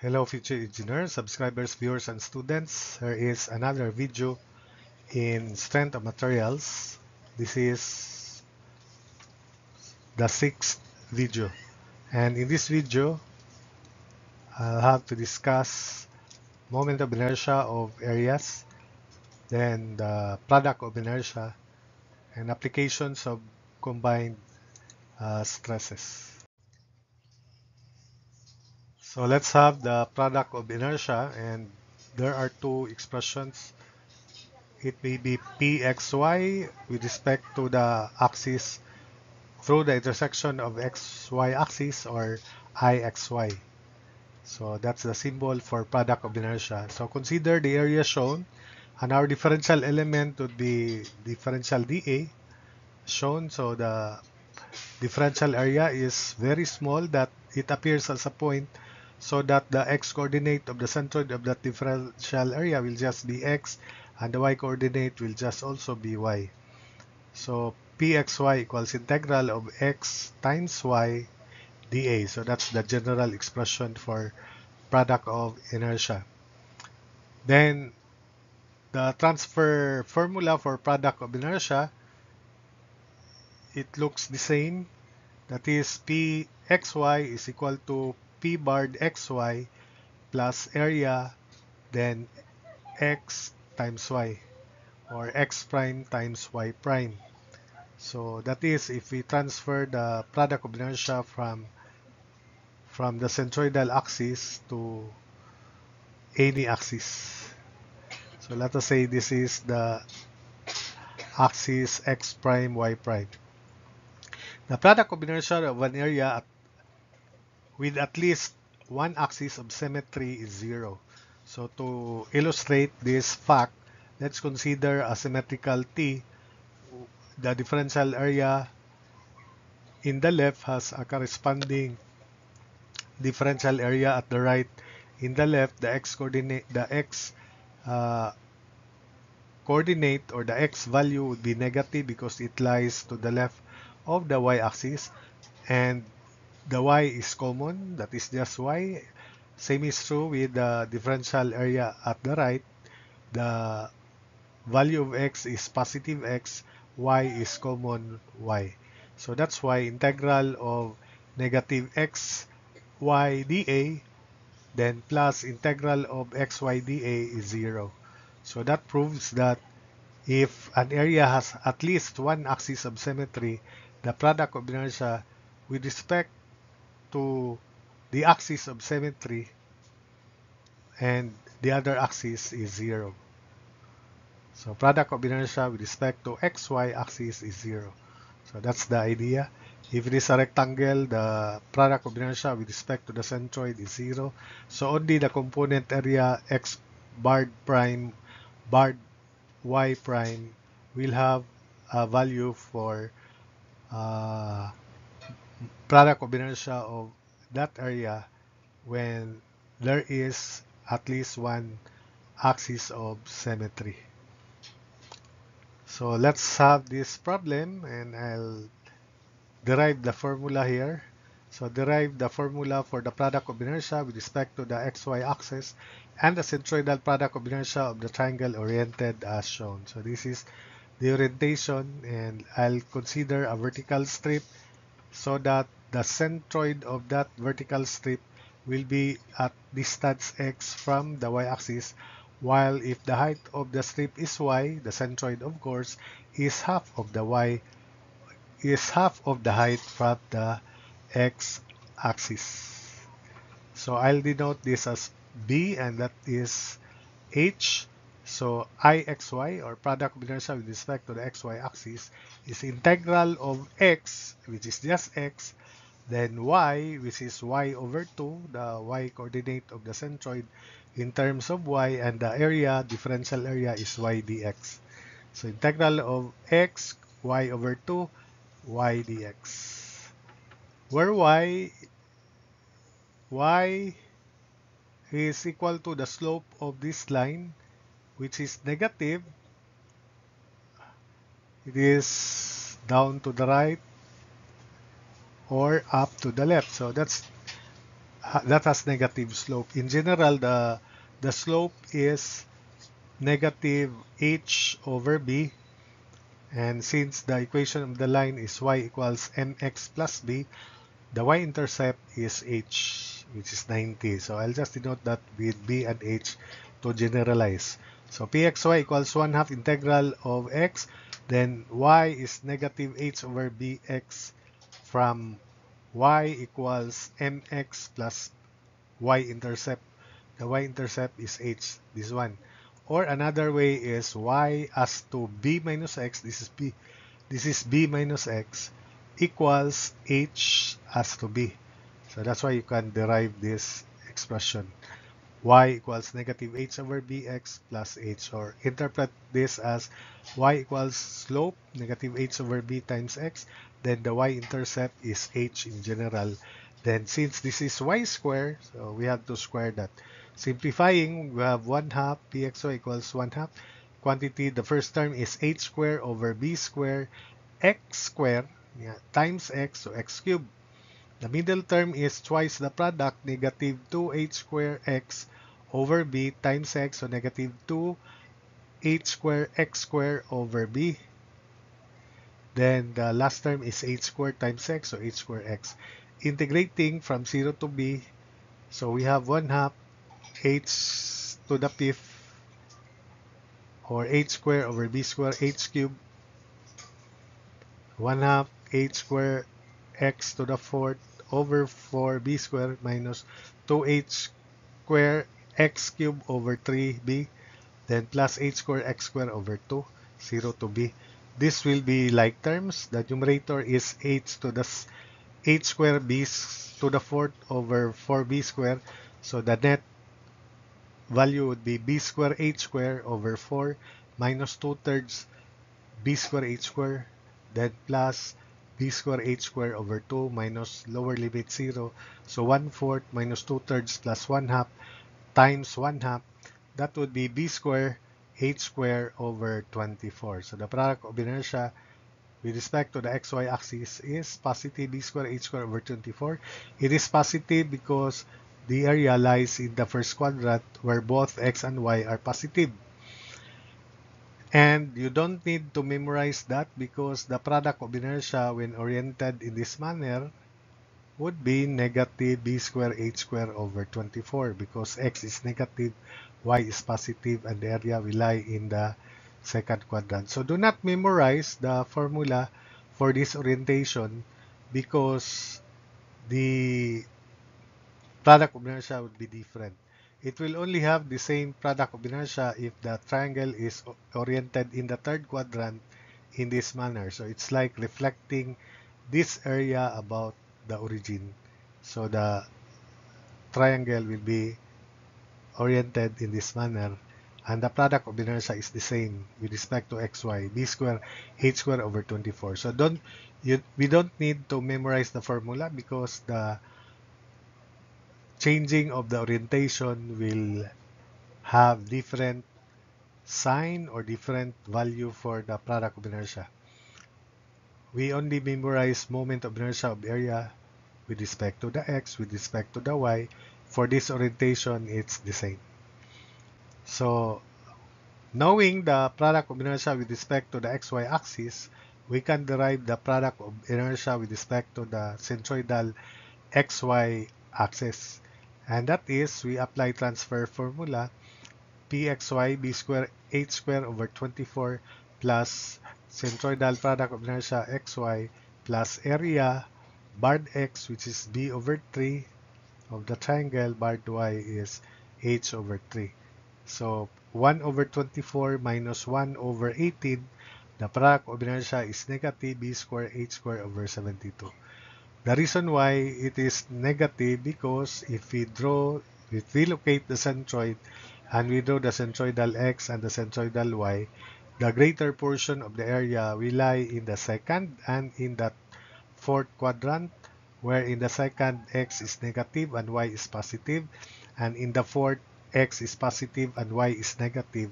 Hello future engineers, subscribers, viewers, and students. Here is another video in strength of materials. This is the sixth video. And in this video, I'll have to discuss moment of inertia of areas, then the product of inertia, and applications of combined stresses. So let's have the product of inertia, and there are two expressions. It may be pxy with respect to the axis through the intersection of xy axis, or ixy. So that's the symbol for product of inertia. So consider the area shown, and our differential element would be differential dA shown. So the differential area is very small, that it appears as a point, so that the x-coordinate of the centroid of that differential area will just be x, and the y-coordinate will just also be y. So pxy equals integral of x times y dA. So that's the general expression for product of inertia. Then the transfer formula for product of inertia, it looks the same. That is, pxy is equal to p barred xy plus area, then x times y, or x prime times y prime. So that is, if we transfer the product of inertia from the centroidal axis to any axis. So let us say this is the axis x prime, y prime. The product of inertia of an area with at least one axis of symmetry is zero. So to illustrate this fact, let's consider a symmetrical T. The differential area in the left has a corresponding differential area at the right. In the left, the x uh, coordinate, or the x value, would be negative because it lies to the left of the y-axis, and the y is common, that is just y. Same is true with the differential area at the right. The value of x is positive x, y is common y. So that's why integral of negative x y dA, then plus integral of xy dA is 0. So that proves that if an area has at least one axis of symmetry, the product of inertia with respect to the axis of symmetry and the other axis is 0. So product of inertia with respect to xy axis is 0. So that's the idea. If it is a rectangle, the product of inertia with respect to the centroid is 0. So only the component area x barred prime, barred y prime will have a value for uh, product of inertia of that area when there is at least one axis of symmetry. So let's have this problem, and I'll derive the formula here. So derive the formula for the product of inertia with respect to the xy axis and the centroidal product of inertia of the triangle oriented as shown. So this is the orientation, and I'll consider a vertical strip so that the centroid of that vertical strip will be at distance x from the y-axis, while if the height of the strip is y, the centroid, of course, is half of the height from the x-axis. So I'll denote this as B, and that is H. So IXY, or product of inertia with respect to the XY axis, is integral of X, which is just X, then Y, which is Y over 2, the Y coordinate of the centroid in terms of Y, and the area, differential area, is Y dx. So integral of X, Y over 2, Y dx. Where Y is equal to the slope of this line, which is negative. It is down to the right or up to the left. So that's that has negative slope. In general, the slope is negative h over b, and since the equation of the line is y equals mx plus b, the y-intercept is h, which is 90. So I'll just denote that with b and h to generalize. So pxy equals 1 half integral of x, then y is negative h over bx from y equals mx plus y-intercept. The y-intercept is h, this one. Or another way is y as to b minus x, this is b minus x, equals h as to b. So that's why you can derive this expression. Y equals negative h over bx plus h, or interpret this as y equals slope negative h over b times x, then the y-intercept is h in general. Then since this is y square, so we have to square that. Simplifying, we have 1 half pxy equals 1 half. Quantity, the first term is h square over b square x square, yeah, times x, so x cubed. The middle term is twice the product, negative 2h square x over b times x, so negative 2h square x square over b. Then the last term is h squared times x, so h square x. Integrating from 0 to b, so we have 1 half h to the fifth, or h square over b square h cubed, 1 half h square x to the fourth over 4b square minus 2h square x cubed over 3b, then plus h square x square over 2, 0 to b. This will be like terms. The numerator is h to the h square b to the fourth over 4b square. So the net value would be b square h square over 4 minus 2 thirds b square h square, then plus b square h square over 2 minus lower limit 0. So 1/4 minus 2 thirds plus 1 half times 1 half. That would be b square h square over 24. So the product of inertia with respect to the xy axis is positive b square h square over 24. It is positive because the area lies in the first quadrant where both x and y are positive. And you don't need to memorize that because the product of inertia when oriented in this manner would be negative b square h square over 24 because x is negative, y is positive, and the area will lie in the second quadrant. So do not memorize the formula for this orientation because the product of inertia would be different. It will only have the same product of inertia if the triangle is oriented in the third quadrant in this manner. So it's like reflecting this area about the origin. So the triangle will be oriented in this manner, and the product of inertia is the same with respect to xy, b square h square over 24. So we don't need to memorize the formula because the changing of the orientation will have different sign or different value for the product of inertia. We only memorize moment of inertia of area with respect to the x, with respect to the y. For this orientation, it's the same. So, knowing the product of inertia with respect to the xy axis, we can derive the product of inertia with respect to the centroidal xy axis. And that is, we apply transfer formula pxy b square h square over 24 plus centroidal product of inertia xy plus area barred x, which is b over 3 of the triangle, barred y is h over 3. So 1 over 24 minus 1 over 18, the product of inertia is negative b square h square over 72. The reason why it is negative because if we locate the centroid and we draw the centroidal x and the centroidal y, the greater portion of the area will lie in the second and in the fourth quadrant, where in the second x is negative and y is positive, and in the fourth x is positive and y is negative.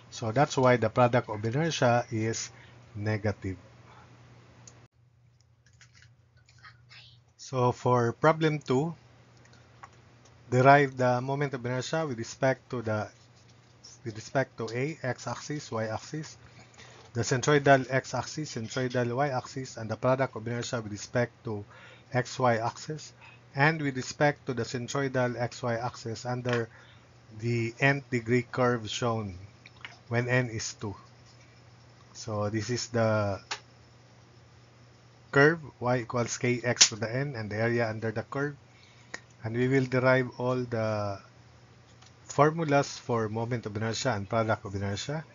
So that's why the product of inertia is negative. So for problem 2, derive the moment of inertia with respect to A, x-axis, y-axis, the centroidal x-axis, centroidal y-axis, and the product of inertia with respect to xy axis, and with respect to the centroidal xy axis under the nth degree curve shown when n is 2. So this is the curve y equals kx to the n and the area under the curve, and we will derive all the formulas for moment of inertia and product of inertia,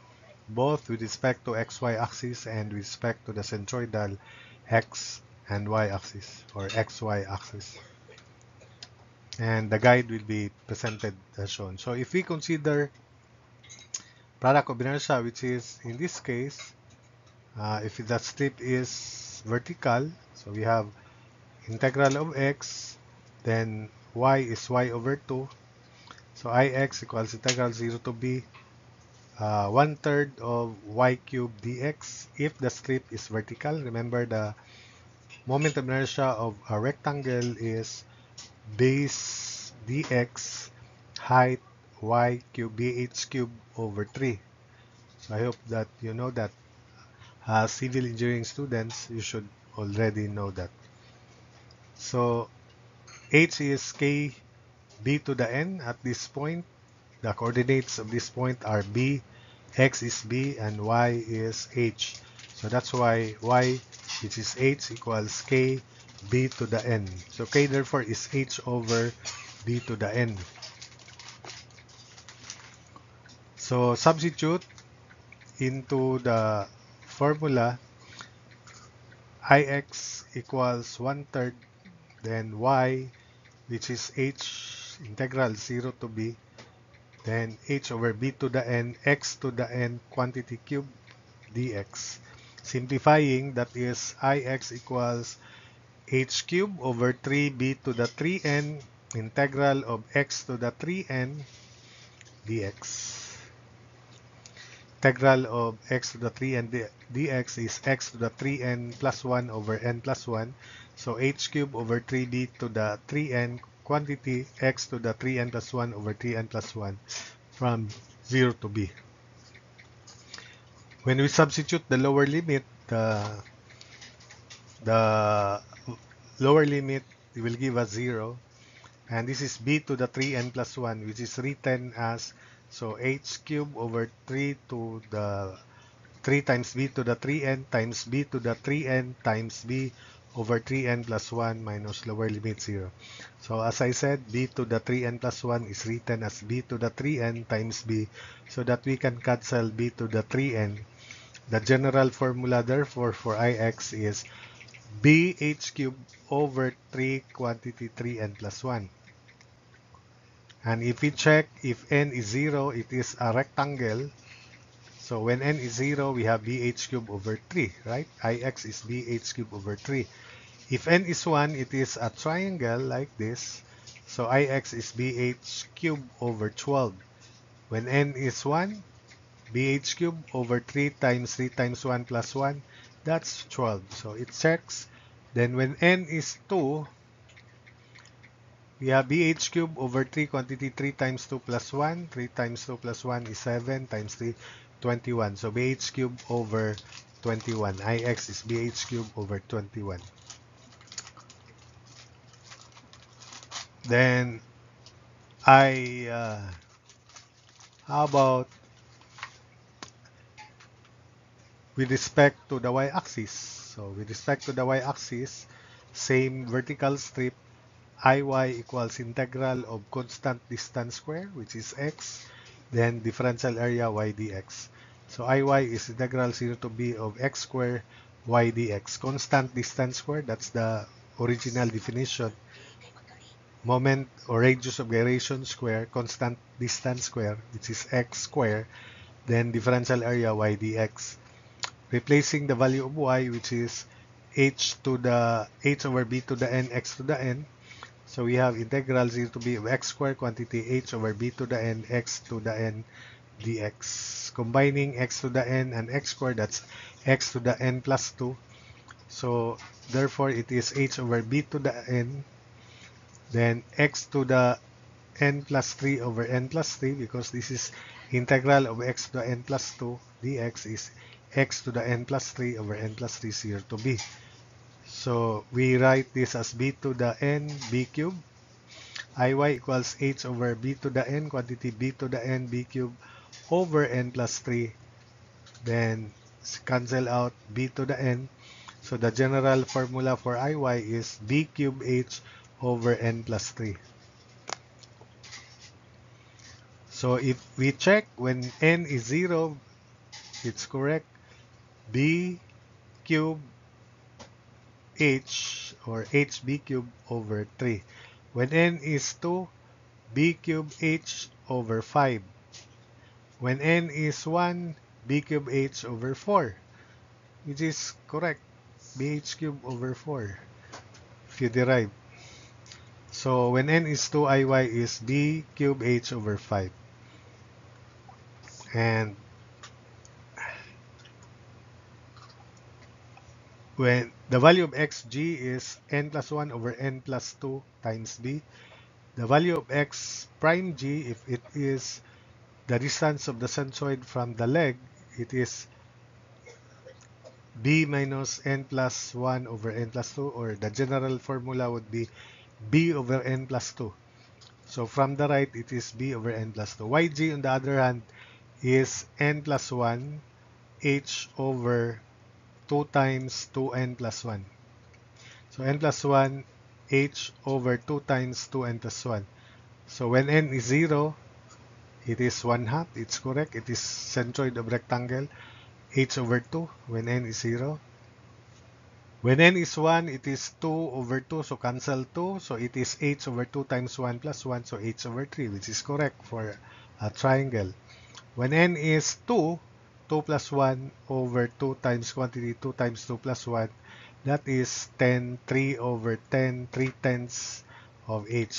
both with respect to xy axis and with respect to the centroidal x and y axis or xy axis. And the guide will be presented as shown. So if we consider product of inertia, which is in this case, if the strip is vertical, so we have integral of x, then y is y over 2. So ix equals integral 0 to b 1/3 of y cubed dx if the strip is vertical. Remember, the moment of inertia of a rectangle is base dx height y cubed bh cubed over 3. So I hope that you know that. As civil engineering students, you should already know that. So h is k b to the n at this point. The coordinates of this point are b, x is b, and y is h. So that's why y, which is h, equals k b to the n. So k therefore is h over b to the n. So substitute into the formula, ix equals 1/3, then y, which is h integral 0 to b, then h over b to the n, x to the n quantity cube dx. Simplifying, that is ix equals h cube over 3b to the 3n integral of x to the 3n dx. Integral of x to the 3n dx is x to the 3n plus 1 over n plus 1. So h cube over 3b to the 3n quantity x to the 3n plus 1 over 3n plus 1 from 0 to b. When we substitute the lower limit, the lower limit will give us 0. And this is b to the 3n plus 1, which is written as, so h cube over 3 to the 3 times b to the 3n times b to the 3n times b over 3n plus 1 minus lower limit 0. So as I said, b to the 3n plus 1 is written as b to the 3n times b, so that we can cancel b to the 3n. The general formula therefore for ix is bh cubed over 3 quantity 3n plus 1. And if we check if n is 0, it is a rectangle. So when n is 0, we have bh cubed over 3, right? Ix is bh cubed over 3. If n is 1, it is a triangle like this. So Ix is bh cubed over 12. When n is 1, bh cubed over 3 times 3 times 1 plus 1, that's 12. So it checks. Then when n is 2, we have bh cubed over 3 quantity 3 times 2 plus 1. 3 times 2 plus 1 is 7 times 3, 21. So bh cubed over 21. Ix is bh cubed over 21. Then how about with respect to the y-axis? So with respect to the y-axis, same vertical strip, Iy equals integral of constant distance square, which is x, then differential area y dx. So Iy is integral 0 to b of x square y dx. Constant distance square, that's the original definition. Moment or radius of gyration square, constant distance square, which is x square, then differential area y dx. Replacing the value of y, which is h over b to the n x to the n. So we have integral 0 to b of x squared quantity h over b to the n x to the n dx. Combining x to the n and x squared, that's x to the n plus 2. So therefore it is h over b to the n, then x to the n plus 3 over n plus 3 because this is integral of x to the n plus 2 dx is x to the n plus 3 over n plus 3 is here to b. So we write this as b to the n b cube. Iy equals h over b to the n quantity b to the n b cube over n plus 3. Then cancel out b to the n. So the general formula for Iy is b cube h over n plus 3. So if we check when n is 0, it's correct. B cube h or hb cube over 3. When n is 2, b cube h over 5. When n is 1, b cube h over 4, which is correct. bh cube over 4 if you derive. So when n is 2, Iy is b cube h over 5. And when the value of xg is n plus 1 over n plus 2 times b, the value of x prime g, if it is the distance of the centroid from the leg, it is b minus n plus 1 over n plus 2, or the general formula would be b over n plus 2. So from the right, it is b over n plus 2. Yg, on the other hand, is n plus 1 h over 2 times 2n plus 1. So n plus 1 h over 2 times 2n plus 1. So when n is 0, it is 1/2. It's correct. It is centroid of rectangle. H over 2 when n is 0. When n is 1, it is 2 over 2, so cancel 2. So it is h over 2 times 1 plus 1, so h over 3, which is correct for a triangle. When n is 2, 2 plus 1 over 2 times quantity, 2 times 2 plus 1, that is 10, 3 over 10, 3/10 of h.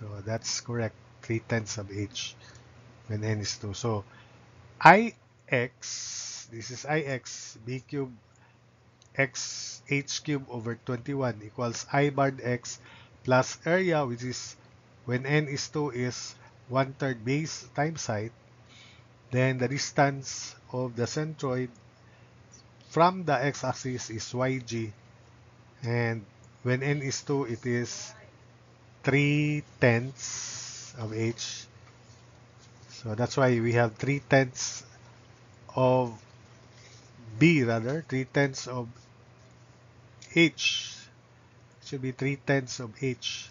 So that's correct, 3/10 of h when n is 2. So Ix, this is Ix, b cube x h cube over 21 equals I barred x plus area, which is when n is 2 is 1/3 base times height. Then the distance of the centroid from the x-axis is yg, and when n is 2, it is 3/10 of h. So that's why we have 3/10 of b, rather 3/10 of h. It should be 3/10 of h.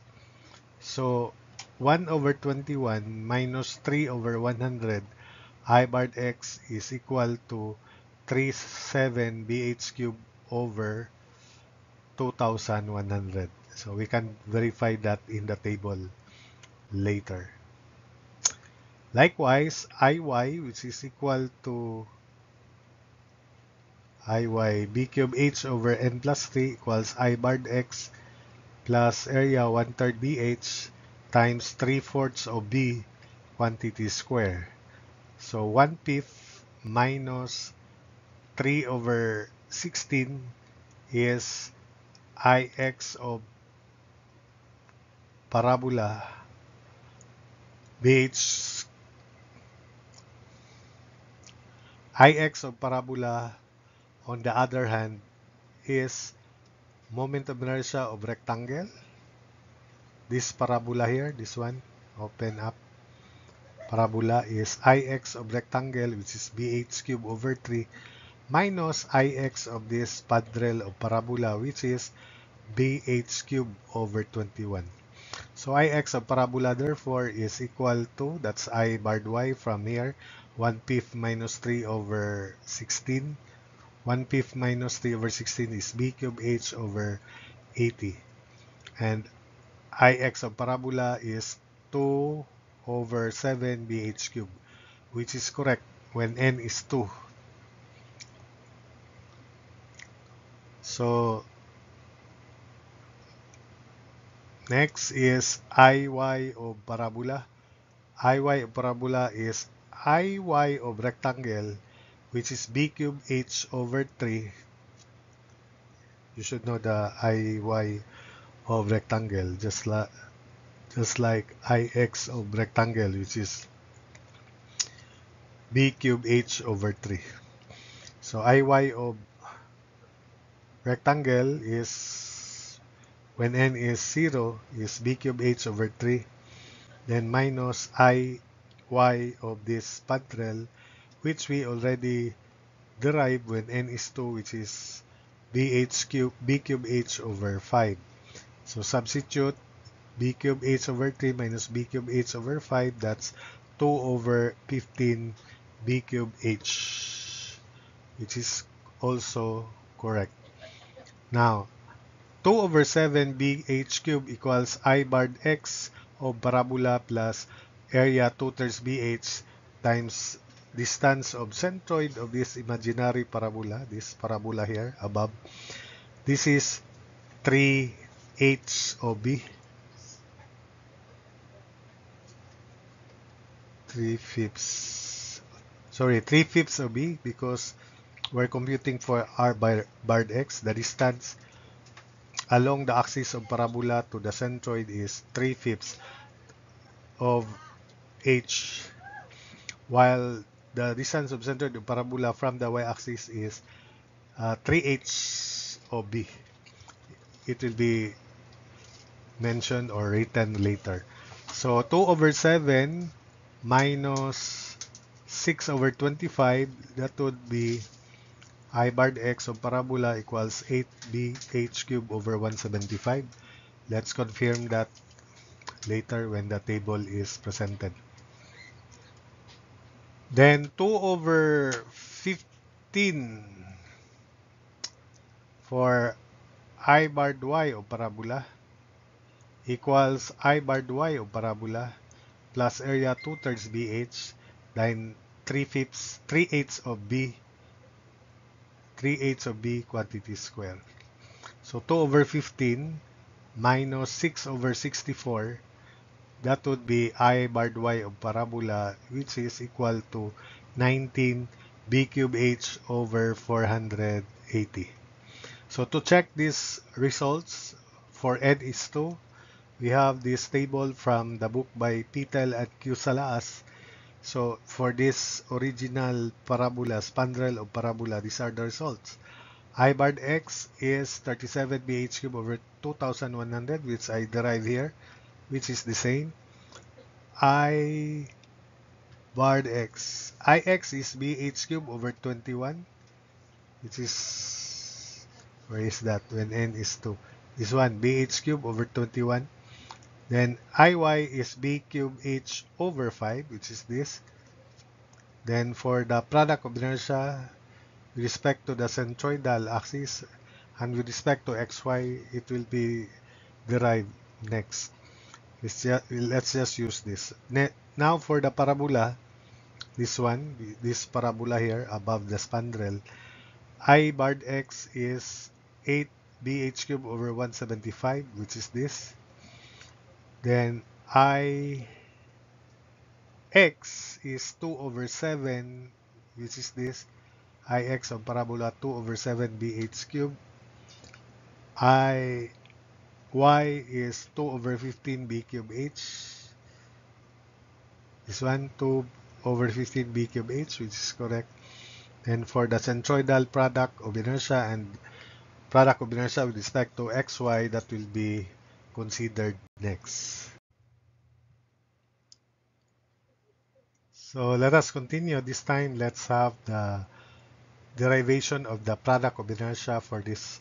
So 1 over 21 minus 3 over 100 I barred x is equal to 37 bh cube over 2100. So we can verify that in the table later. Likewise, Iy, which is equal to Iy b cube h over n plus 3 equals I barred x plus area 1/3 bh times 3/4 of b quantity square. So 1/5 minus 3 over 16 is Ix of parabola bh. Ix of parabola, on the other hand, is moment of inertia of rectangle. This parabola here, this one, open up. Parabola is Ix of rectangle, which is bh cube over 3, minus Ix of this padrel of parabola, which is bh cube over 21. So Ix of parabola, therefore, is equal to, that's I barred y from here, 1/5 minus 3 over 16. 1/5 minus 3 over 16 is b cube h over 80. And Ix of parabola is 2 over 7 bh cube, which is correct when n is 2. So next is Iy of parabola. Iy of parabola is Iy of rectangle, which is b cube h over 3. You should know the Iy of rectangle, just just like ix of rectangle, which is b cubed h over 3. So iy of rectangle is, when n is 0, is b cubed h over 3, then minus iy of this spandrel, which we already derived when n is 2, which is b cubed h over 5. So substitute b cubed h over 3 minus b cubed h over 5, that's 2 over 15 b cubed h, which is also correct. Now, 2 over 7 bh cubed equals I barred x of parabola plus area 2/3 bh times distance of centroid of this imaginary parabola, this parabola here above. This is 3h of b, 3/5. Sorry, 3/5 of b, because we're computing for r barred x. The distance along the axis of parabola to the centroid is 3/5 of h, while the distance of centroid of parabola from the y-axis is 3h of b. It will be mentioned or written later. So 2 over 7 minus 6 over 25, that would be I barred x of parabola equals 8b h cubed over 175. Let's confirm that later when the table is presented. Then 2 over 15 for I barred y of parabola equals I barred y of parabola plus area 2/3 bh, then 3/8 of b, 3/8 of b quantity square. So 2 over 15 minus 6 over 64, that would be I barred y of parabola, which is equal to 19 b cubed h over 480. So to check these results for n is 2, we have this table from the book by Pitel and Q. Salaas. So for this original parabola, spandrel of parabola, these are the results. I barred x is 37 bh cubed over 2100, which I derive here, which is the same. I barred x, ix is bh cubed over 21, which is, where is that when n is 2? This one, bh cubed over 21. Then iy is b cubed h over 5, which is this. Then for the product of inertia with respect to the centroidal axis and with respect to xy, it will be derived next. Let's just use this. Now for the parabola, this one, this parabola here above the spandrel, I barred x is 8 bh cubed over 175, which is this. Then I x is 2 over 7, which is this. Ix of parabola 2 over 7 bh cubed. I y is 2 over 15 b cubed h. This one, 2 over 15 b cubed h, which is correct. And for the centroidal product of inertia and product of inertia with respect to xy, that will be considered next. So let us continue. This time, let's have the derivation of the product of inertia for this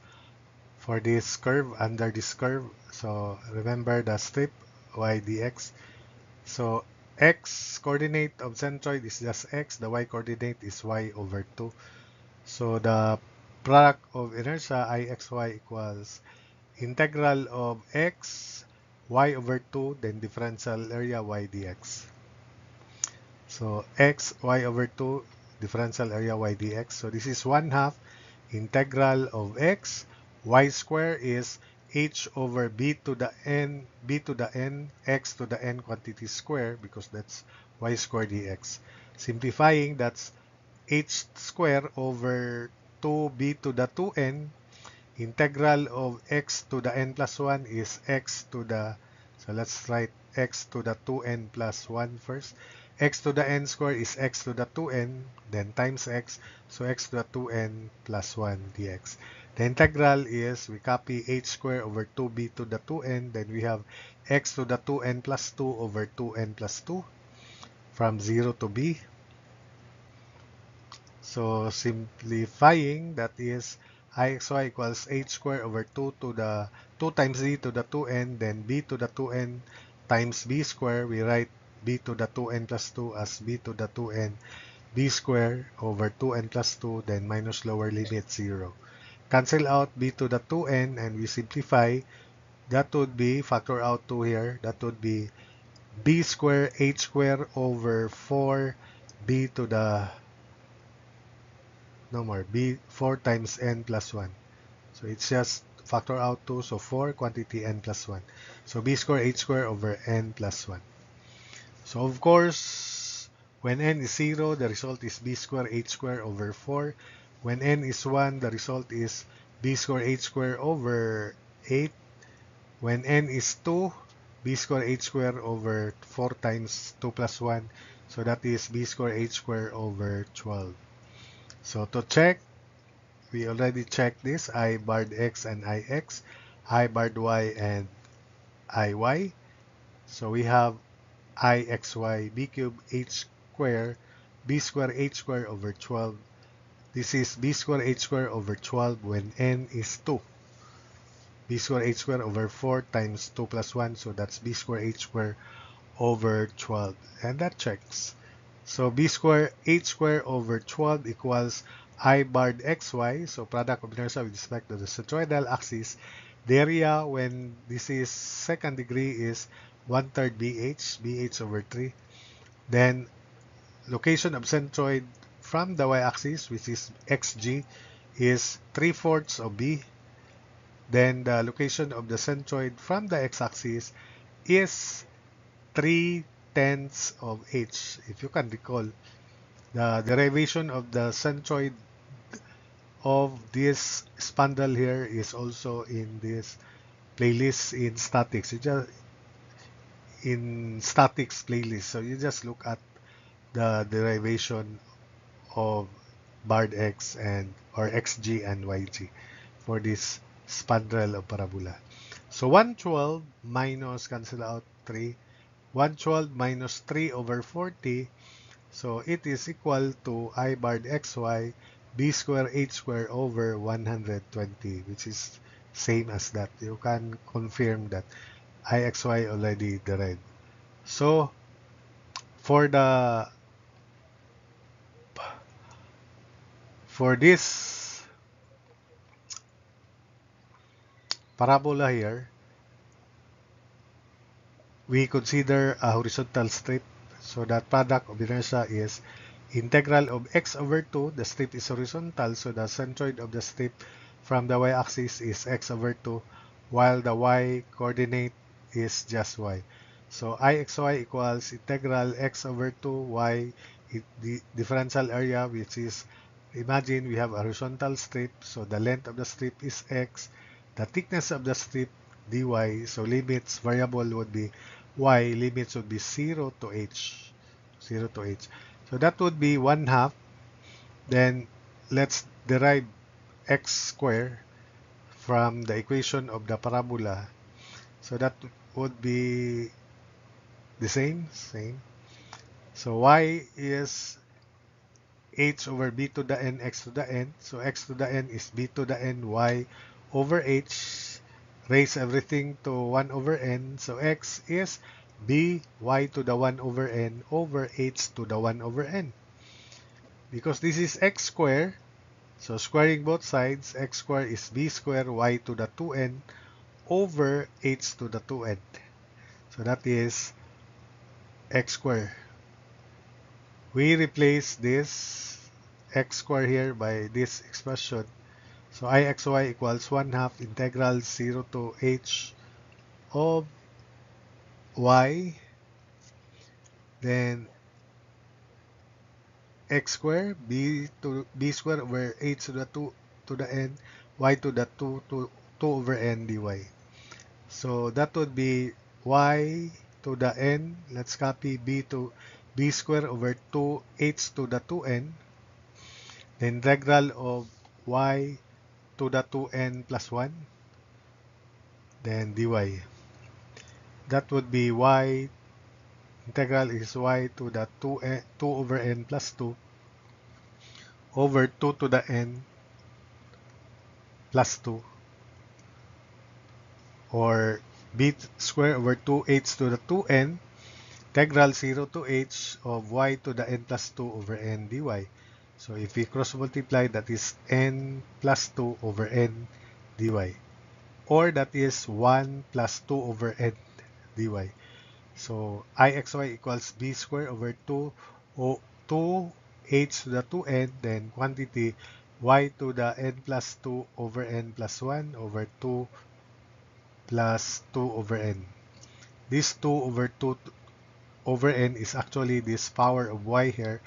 curve, under this curve. So remember the strip y dx. So x coordinate of centroid is just x, the y coordinate is y over 2. So the product of inertia ixy equals integral of x, y over 2, then differential area y dx. So x, y over 2, differential area y dx. So this is 1/2 integral of x. Y square is h over b to the n, x to the n quantity square, because that's y square dx. Simplifying, that's h square over 2b to the 2n. Integral of x to the n plus 1 is x to the, so let's write x to the 2n plus 1 first. X to the n square is x to the 2n, then times x, so x to the 2n plus 1 dx. The integral is, we copy h squared over 2b to the 2n, then we have x to the 2n plus 2 over 2n plus 2 from 0 to b. So simplifying, that is ixy equals h squared over 2 to the 2 times b to the 2n, then b to the 2n times b squared. We write b to the 2n plus 2 as b to the 2n b squared over 2n plus 2, then minus lower limit 0. Cancel out b to the 2n and we simplify. That would be, factor out 2 here, that would be b squared h squared over 4 b to the, no more, b 4 times n plus 1. So it's just factor out 2, so 4 quantity n plus 1. So b squared h squared over n plus 1. So of course, when n is 0, the result is b squared h squared over 4. When n is 1, the result is b squared h squared over 8. When n is 2, b squared h squared over 4 times 2 plus 1. So that is b squared h squared over 12. So to check, we already checked this, I barred x and ix, I barred y and iy. So we have ixy b cubed h squared, b squared h squared over 12. This is b squared h squared over 12 when n is 2. B squared h squared over 4 times 2 plus 1, so that's b squared h squared over 12. And that checks. So b squared h squared over 12 equals I barred xy, so product of inertia with respect to the centroidal axis. The area when this is second degree is 1/3 bh over 3. Then location of centroid from the y-axis, which is xg, is 3/4 of b. Then the location of the centroid from the x-axis is 3/10 of h. If you can recall, the derivation of the centroid of this spandrel here is also in this playlist in statics. You just in statics playlist. So you just look at the derivation of barred x and or xg and yg for this spandrel of parabola. So 112 minus, cancel out 3. 112 minus 3 over 40. So it is equal to I barred xy b squared h squared over 120, which is same as that. You can confirm that ixy already derived. So for this parabola here, we consider a horizontal strip. So that product of inertia is integral of x over 2. The strip is horizontal, so the centroid of the strip from the y-axis is x over 2, while the y coordinate is just y. So ixy equals integral x over 2 y, the differential area, which is, imagine we have a horizontal strip, so the length of the strip is x, the thickness of the strip dy, so limits variable would be y, limits would be 0 to h. 0 to h. So that would be 1/2. Then let's derive x squared from the equation of the parabola. So that would be the same. So y is h over b to the n, x to the n. So x to the n is b to the n, y over h. Raise everything to 1 over n. So x is b y to the 1 over n over h to the 1 over n. Because this is x squared, so squaring both sides, x squared is b squared y to the 2n over h to the 2n. So that is x squared. We replace this x squared here by this expression. So ixy equals 1/2 integral 0 to h of y, then x squared b squared over h to the 2 to the n, y to the 2 over n dy. So that would be y to to the n, let's copy b square over 2h to the 2n. The integral of y to the 2n plus 1, then dy. That would be y, integral is y to the 2 over n plus 2 over 2 to the n plus 2, or b square over 2h to the 2n, integral 0 to h of y to the n plus 2 over n dy. So if we cross multiply, that is n plus 2 over n dy. Or that is 1 plus 2 over n dy. So ixy equals b square over 2h to the 2n, then quantity y to the n plus 2 over n plus 1 over 2 plus 2 over n. This 2 over 2 over n is actually this power of y here,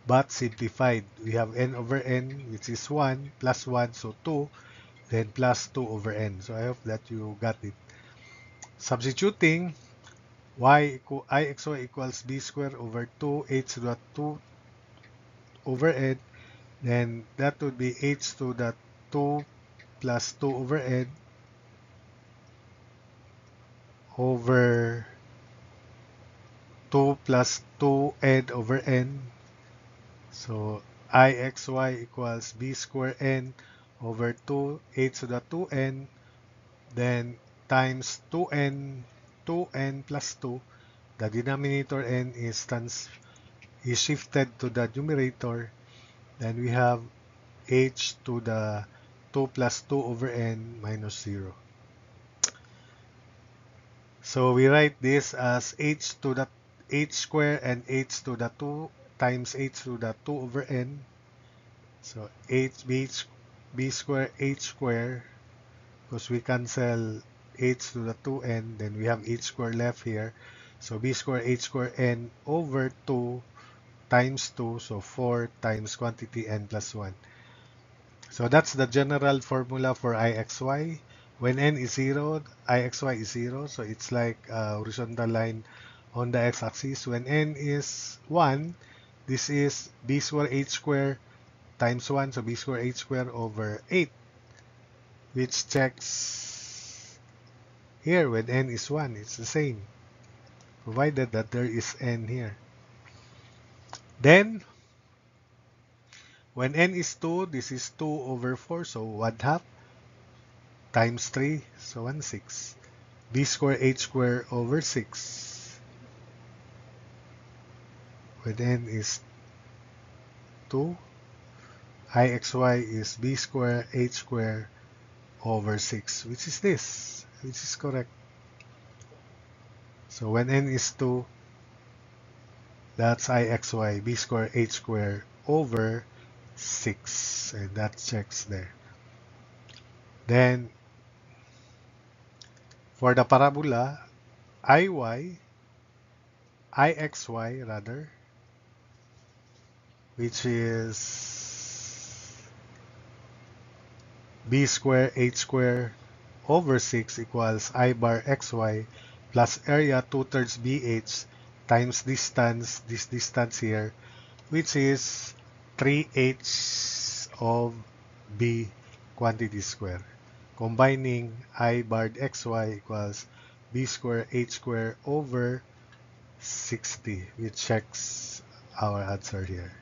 but simplified. We have n over n, which is 1, plus 1, so 2, then plus 2 over n. So I hope that you got it. Substituting, ixy equals b squared over 2h to the 2 over n, then that would be h to the 2 plus 2 over n over 2 plus 2n over n. So ixy equals b squared n over 2 h to the 2n, then times 2n plus 2. The denominator n is shifted to the numerator. Then we have h to the 2 plus 2 over n minus 0. So we write this as h to the h square and h to the 2 times h to the 2 over n. So b square h square, because we cancel h to the 2n, then we have h square left here. So b square h square n over 2 times 2, so 4 times quantity n plus 1. So that's the general formula for ixy. When n is 0, ixy is 0, so it's like a horizontal line on the x-axis. When n is 1, this is b square h square times 1, so b square h square over 8, which checks here when n is 1. It's the same, provided that there is n here. Then, when n is 2, this is 2 over 4, so 1 half times 3, so 1/6. b square h square over 6. When n is 2, ixy is b square h square over 6, which is this, which is correct. So when n is 2, that's ixy, b square h square over 6, and that checks there. Then, for the parabola, ixy rather, which is b square h square over 6 equals I bar xy plus area 2/3 bh times distance, this distance here, which is 3h of b quantity square. Combining I barred xy equals b square h square over 60, which checks our answer here.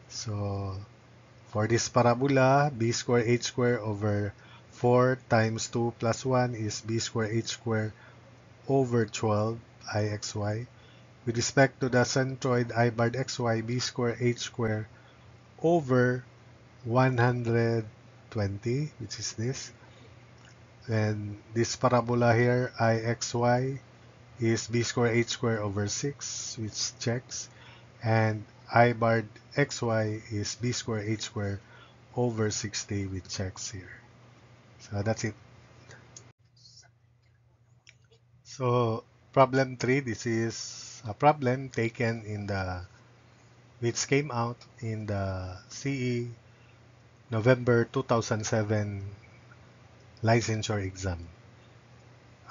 So for this parabola, b square h square over 4 times 2 plus 1 is b square h square over 12 ixy. With respect to the centroid I barred xy, b square h square over 120, which is this. And this parabola here, ixy, is b square h square over 6, which checks. And I barred xy is b square h square over 60, which checks here. So that's it. So problem 3, this is a problem taken in the, which came out in the CE November 2007 licensure exam.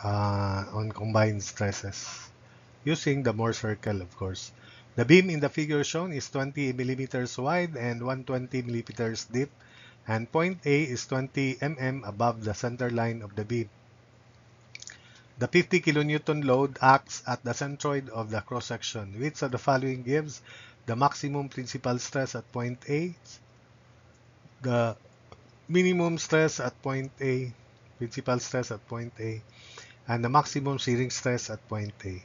on combined stresses using the Mohr circle, of course. The beam in the figure shown is 20 millimeters wide and 120 millimeters deep, and point A is 20 mm above the center line of the beam. The 50 kilonewton load acts at the centroid of the cross-section. Which of the following gives the maximum principal stress at point A, the minimum stress at point A, principal stress at point A, and the maximum shearing stress at point A.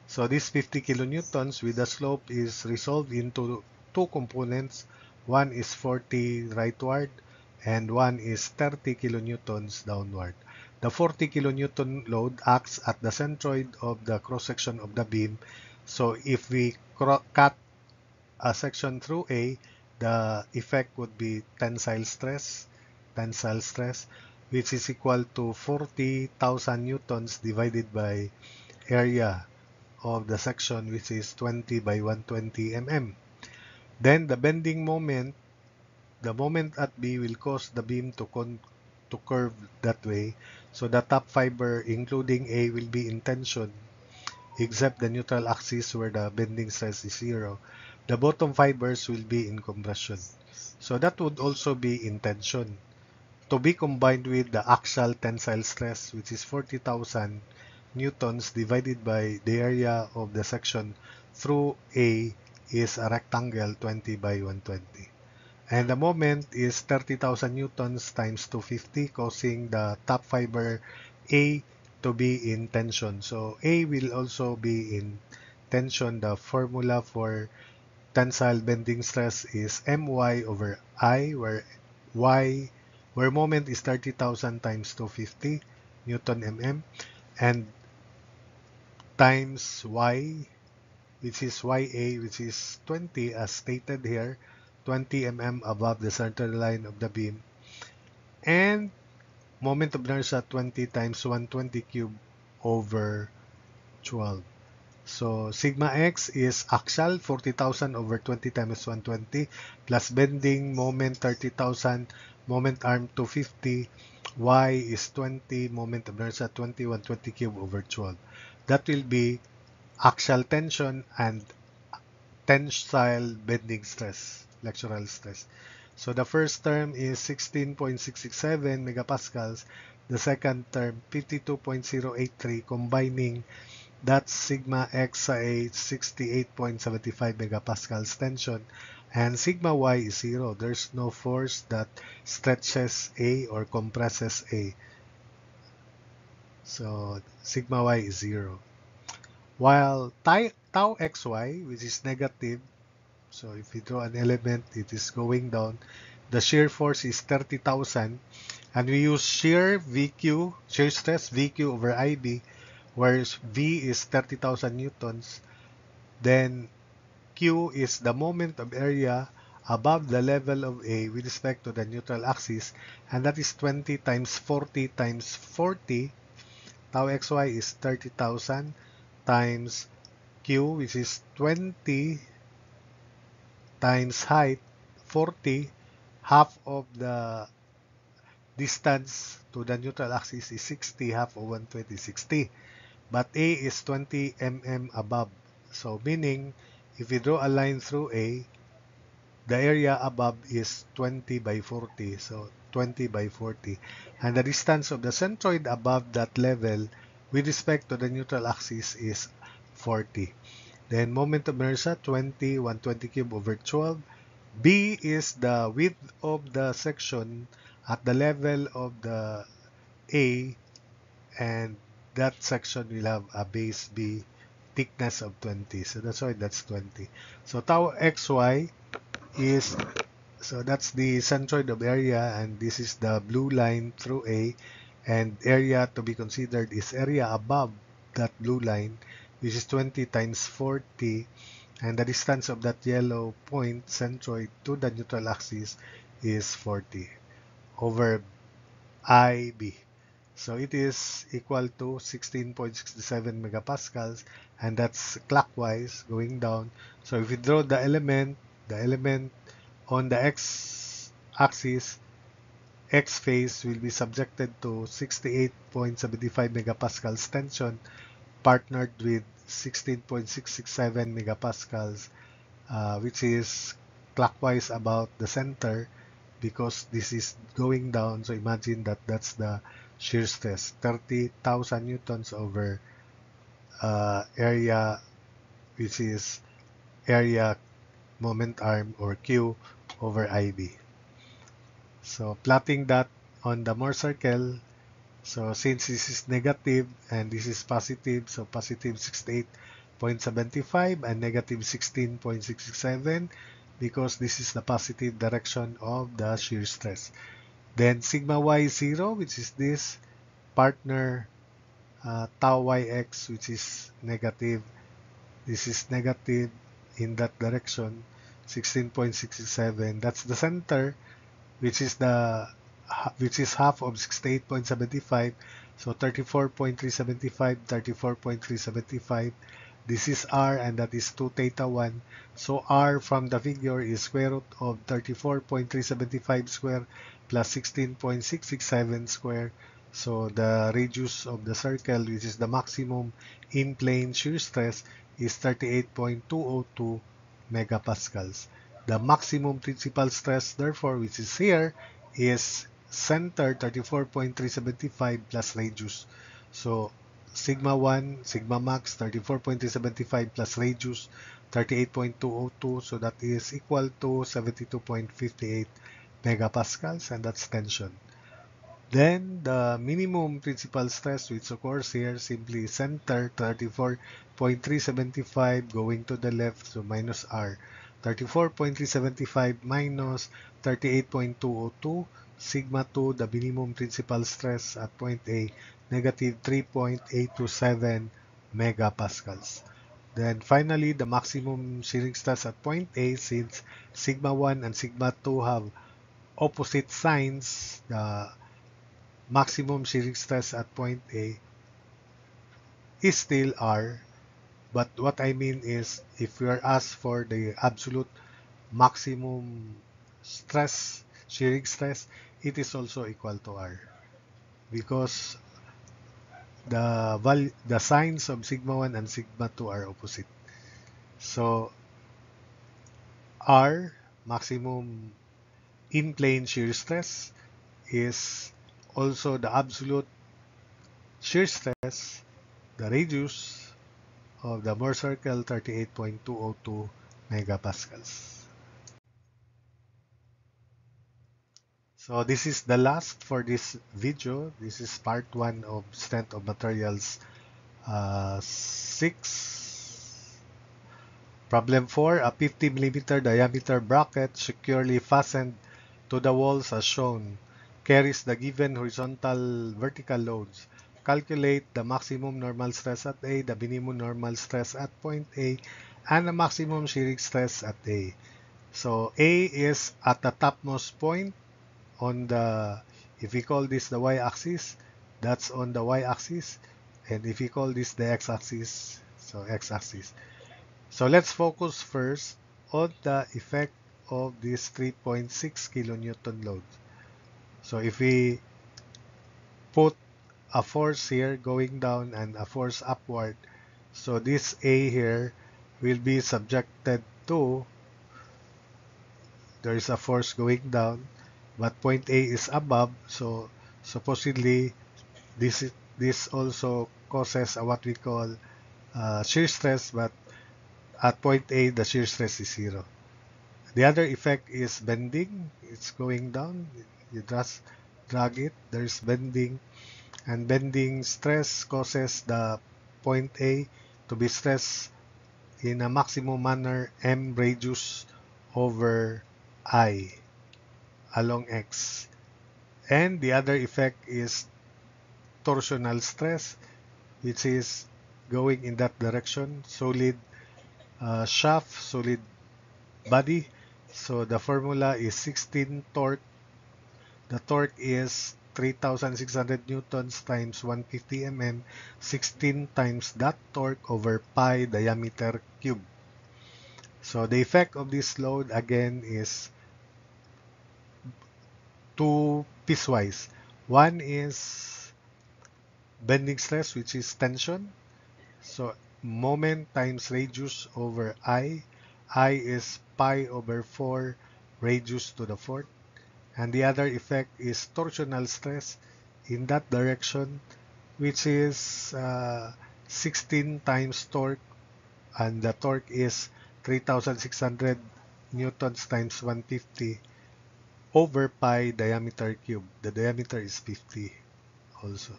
So this 50 kilonewtons with the slope is resolved into two components. One is 40 rightward and one is 30 kilonewtons downward. The 40 kilonewton load acts at the centroid of the cross-section of the beam. So if we cut a section through A, the effect would be tensile stress, which is equal to 40,000 newtons divided by area of the section, which is 20 by 120 mm. Then the bending moment, the moment at B will cause the beam to curve that way. So the top fiber, including A, will be in tension, except the neutral axis where the bending stress is 0. The bottom fibers will be in compression. So that would also be in tension, to be combined with the axial tensile stress, which is 40,000 newtons divided by the area of the section through A is a rectangle 20 by 120. And the moment is 30,000 newtons times 250, causing the top fiber A to be in tension. So A will also be in tension. The formula for tensile bending stress is My over I, where moment is 30,000 times 250 Newton mm, and times Y, which is Ya, which is 20 as stated here, 20 mm above the center line of the beam, and moment of inertia 20 times 120 cube over 12. So sigma x is axial 40,000 over 20 times 120 plus bending moment 30,000, moment arm 250, y is 20, moment of inertia 20, 120 cube over 12. That will be axial tension and tensile bending stress, flexural stress. So the first term is 16.667 megapascals. The second term 52.083, combining that's sigma x sa A 68.75 megapascals tension, and sigma y is 0. There's no force that stretches A or compresses A. So sigma y is 0. While tau xy, which is negative, so if we draw an element, it is going down. The shear force is 30,000, and we use shear stress VQ over IB, where V is 30,000 newtons. Then Q is the moment of area above the level of A with respect to the neutral axis, and that is 20 times 40 times 40. Tau xy is 30,000 times Q, which is 20 times height, 40. Half of the distance to the neutral axis is 60, half of 120 is 60. But A is 20 mm above. So meaning, if we draw a line through A, the area above is 20 by 40. So 20 by 40. And the distance of the centroid above that level with respect to the neutral axis is 40. Then moment of inertia, 20, 120 cube over 12. B is the width of the section at the level of the A, and that section will have a base B thickness of 20. So that's why that's 20. So tau xy is, so that's the centroid of area, and this is the blue line through A, and area to be considered is area above that blue line, which is 20 times 40, and the distance of that yellow point centroid to the neutral axis is 40 over IB. So it is equal to 16.67 megapascals, and that's clockwise going down. So if we draw the element on the x-axis, X phase will be subjected to 68.75 megapascals tension partnered with 16.667 megapascals, which is clockwise about the center because this is going down. So imagine that that's the shear stress, 30,000 newtons over area, which is area moment arm or Q over IB. So plotting that on the Mohr circle, so since this is negative and this is positive, so positive 68.75 and negative 16.667 because this is the positive direction of the shear stress. Then sigma y 0, which is this partner tau yx, which is negative. This is negative in that direction, 16.67. That's the center, which is half of 68.75. So 34.375, 34.375. This is R and that is 2 theta 1. So R from the figure is square root of 34.375 square plus 16.667 square. So the radius of the circle, which is the maximum in plane shear stress, is 38.202 megapascals. The maximum principal stress, therefore, which is here, is center 34.375 plus radius. So sigma 1, sigma max 34.375 plus radius 38.202. So that is equal to 72.58 megapascals, and that's tension. Then the minimum principal stress, which occurs here, simply center 34.375 going to the left, so minus R. 34.375 minus 38.202, sigma 2, the minimum principal stress at point A, negative 3.827 megapascals. Then finally, the maximum shearing stress at point A, since sigma 1 and sigma 2 have opposite signs, the maximum shearing stress at point A is still R, but what I mean is if we are asked for the absolute maximum stress, shearing stress, it is also equal to R because the signs of sigma 1 and sigma 2 are opposite. So R, maximum in plane shear stress, is also the absolute shear stress, the radius of the Mohr circle, 38.202 megapascals. So this is the last for this video. This is part 1 of strength of materials 6. Problem 4, a 50 mm diameter bracket securely fastened to the walls as shown carries the given horizontal vertical loads. Calculate the maximum normal stress at A, the minimum normal stress at point A, and the maximum shearing stress at A. So A is at the topmost point on the, if we call this the y-axis, that's on the y-axis, and if we call this the x-axis, so x-axis. So let's focus first on the effect of this 3.6 kilonewton load. So if we put a force here going down and a force upward, so this A here will be subjected to, there is a force going down, but point A is above, so supposedly this also causes what we call shear stress, but at point A the shear stress is 0. The other effect is bending. It's going down. You just drag it. There's bending, and bending stress causes the point A to be stressed in a maximum manner, m radius over I along X. And the other effect is torsional stress, which is going in that direction. Solid shaft, solid body. So the formula is 16 torque. The torque is 3,600 newtons times 150 mm, 16 times that torque over pi diameter cube. So the effect of this load again is 2 piecewise. One is bending stress, which is tension. So moment times radius over I. I is pi over 4 radius to the fourth. And the other effect is torsional stress in that direction, which is 16 times torque, and the torque is 3,600 newtons times 150 over pi diameter cube. The diameter is 50 also.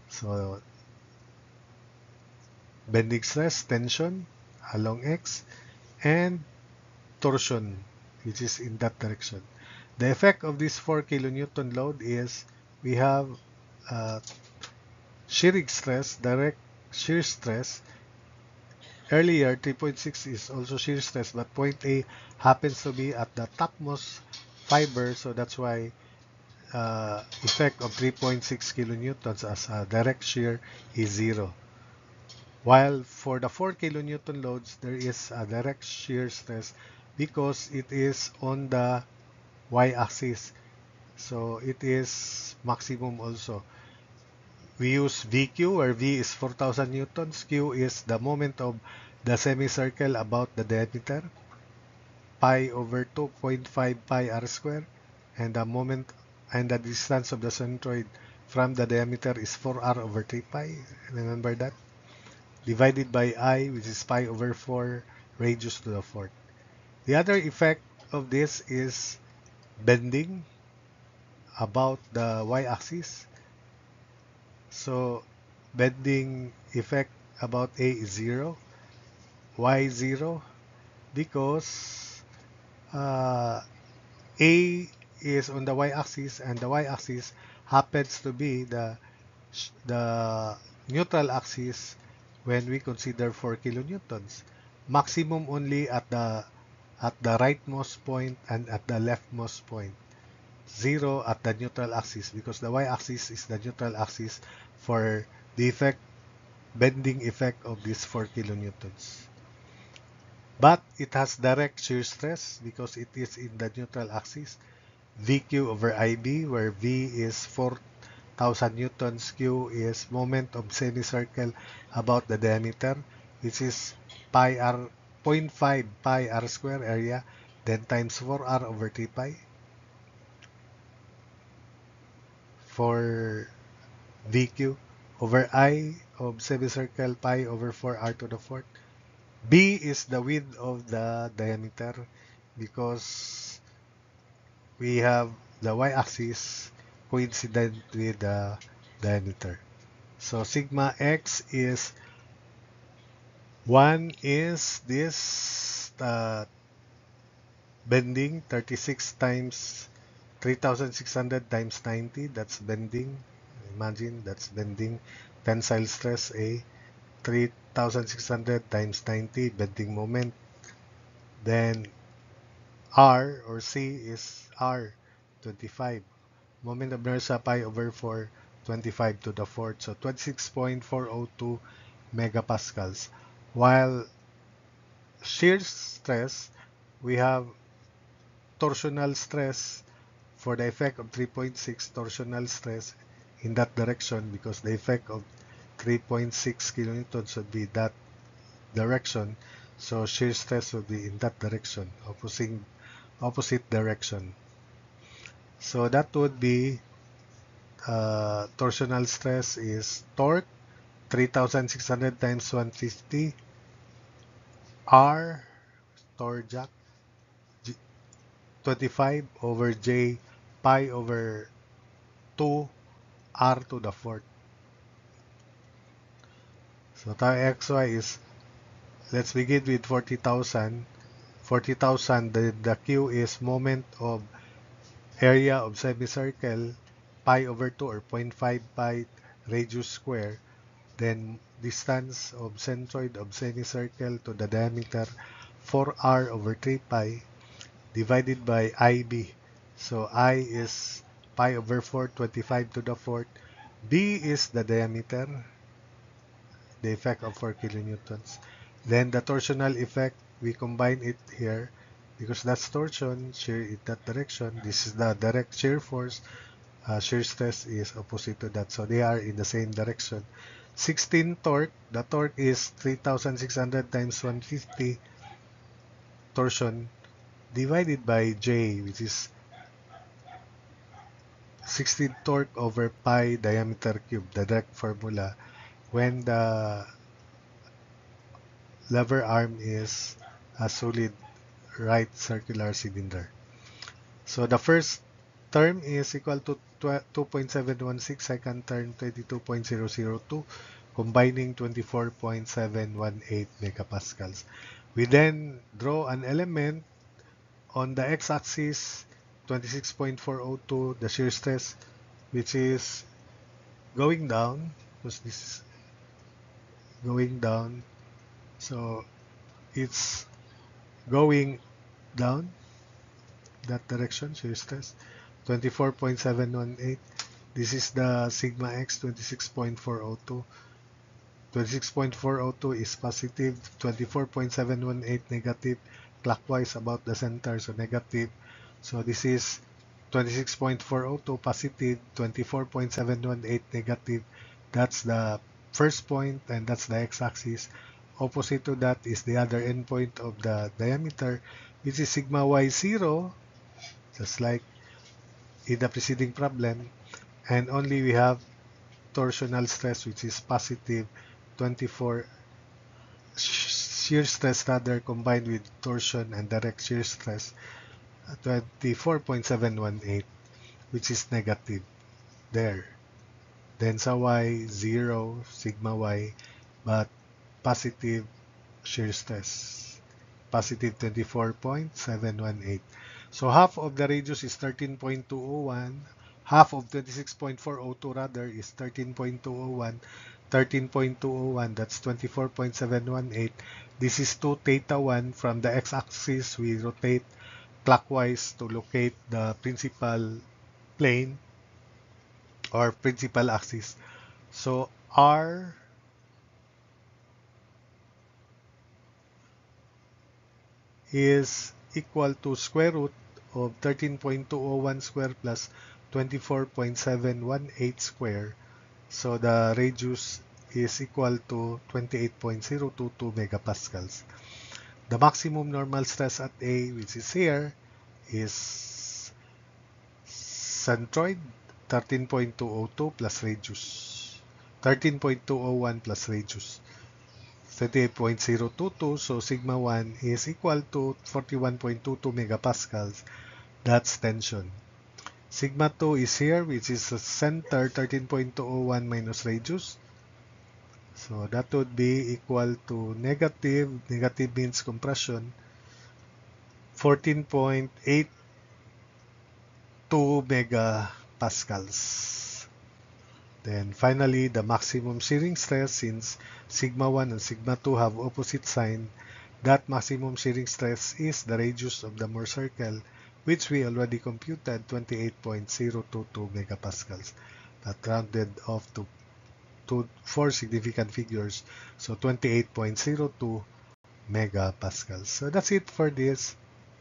So bending stress, tension along x, and torsion, which is in that direction. The effect of this 4 kilonewton load is we have uh, shearing stress, direct shear stress. Earlier, 3.6 is also shear stress, but point A happens to be at the topmost fiber, so that's why effect of 3.6 kilonewtons as a direct shear is 0. While for the 4 kilonewton loads, there is a direct shear stress because it is on the y-axis. So it is maximum also. We use VQ, where V is 4,000 newtons. Q is the moment of the semicircle about the diameter. Pi over 2.5 pi r square. And the moment and the distance of the centroid from the diameter is 4r over 3 pi. Remember that? Divided by I, which is pi over 4 radius to the fourth. The other effect of this is bending about the y-axis. So bending effect about A is 0, Y 0, because A is on the y-axis and the y-axis happens to be the neutral axis when we consider 4 kilonewtons. Maximum only at the rightmost point and at the leftmost point. 0 at the neutral axis because the y-axis is the neutral axis for the effect bending effect of this 4 kilonewtons. But it has direct shear stress because it is in the neutral axis. VQ over IB, where V is 4,000 newtons, Q is moment of semicircle about the diameter, which is pi r 0.5 pi r square area, then times 4r over 3 pi for VQ over I of semicircle pi over 4r to the fourth. B is the width of the diameter because we have the y-axis coincident with the diameter. So sigma x is 1 is this bending 36 times 3,600 times 90. That's bending. Imagine that's bending. Tensile stress A. 3,600 times 90 bending moment. Then R or C is R, 25. Moment of inertia pi over 4, 25 to the fourth. So 26.402 megapascals. While shear stress, we have torsional stress for the effect of 3.6 torsional stress in that direction because the effect of 3.6 kilonewtons would be that direction. So shear stress would be in that direction, opposite direction. So that would be torsional stress is torque 3,600 times 150 R torque 25 over J pi over 2 R to the fourth. So tau xy is, let's begin with 40,000. 40,000, the Q is moment of area of semicircle pi over 2 or zero point 0.5 pi radius square. Then distance of centroid of semicircle to the diameter 4r over 3 pi divided by IB. So I is pi over 4, 25 to the fourth. B is the diameter, the effect of 4 kilonewtons. Then the torsional effect, we combine it here because that's torsion, shear in that direction. This is the direct shear force. shear stress is opposite to that. So they are in the same direction. 16 torque, the torque is 3,600 times 150 torsion divided by J, which is 16 torque over pi diameter cube, the direct formula, when the lever arm is a solid right circular cylinder. So the first term is equal to 2.716, second term 22.002, combining 24.718 megapascals. We then draw an element on the x-axis, 26.402, the shear stress, which is going down, because this is going down, so it's going down that direction, shear stress, 24.718. This is the sigma x, 26.402. 26.402 is positive, 24.718 negative, clockwise about the center, so negative. So this is 26.402 positive, 24.718 negative. That's the first point, and that's the x-axis. Opposite to that is the other endpoint of the diameter, which is sigma y0, just like in the preceding problem, and only we have torsional stress, which is positive 24, shear stress rather, combined with torsion and direct shear stress, 24.718, which is negative there. Then sa y, 0 sigma y, but positive shear stress, positive 24.718. So half of the radius is 13.201. Half of 26.402 rather is 13.201. 13.201, that's 24.718. This is 2 theta 1. From the x-axis, we rotate clockwise to locate the principal plane or principal axis. So R is equal to square root of 13.201 square plus 24.718 square. So the radius is equal to 28.022 megapascals. The maximum normal stress at A, which is here, is centroid 13.202 plus radius 13.201 plus radius 38.022. So sigma 1 is equal to 41.22 megapascals. That's tension. Sigma 2 is here, which is the center, 13.201 minus radius. So that would be equal to negative means compression, 14.82 megapascals. Then finally, the maximum shearing stress, since sigma 1 and sigma 2 have opposite sign, that maximum shearing stress is the radius of the Mohr circle, which we already computed, 28.022 megapascals. That rounded off to 4 significant figures, so 28.02 megapascals. So that's it for this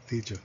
video.